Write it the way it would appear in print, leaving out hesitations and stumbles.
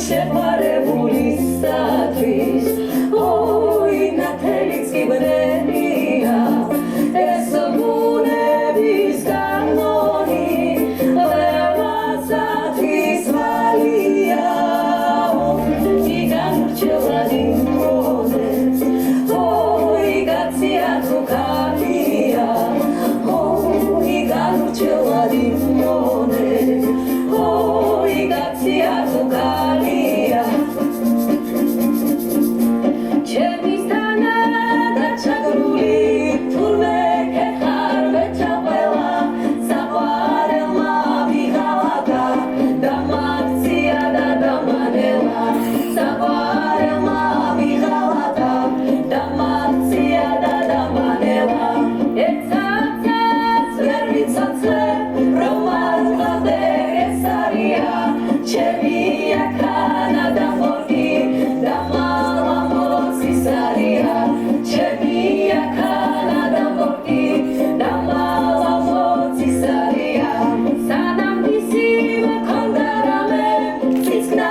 შეყვარებულისათვის ოი ნათელი წიბნელია ეს ბუნების კანონი ყველასათვის ვალია იგანურჩევლად იმონებს ოი გაცია თუ კალია ოი განურჩევლად იმონებს ოი გაცია თუ კალია ჩემის თანა და ჩაგრული თურმე ქეხარ ვეჩაყველა საყვარელმა ვიღალატა დამაქცია და დამანელა საყვარელმა ვიღალატა დამაქცია და დამანელა ეცაცაც ვერ ვიცოცხლე რომ არ ვყავდე ეს არია ჩემი აქანა და ხორკი და მალა მოცის არია ჩემი აქანა და ხორკი და მალა მოცის არია სანამ ისი მქონდა რამე ცისკნა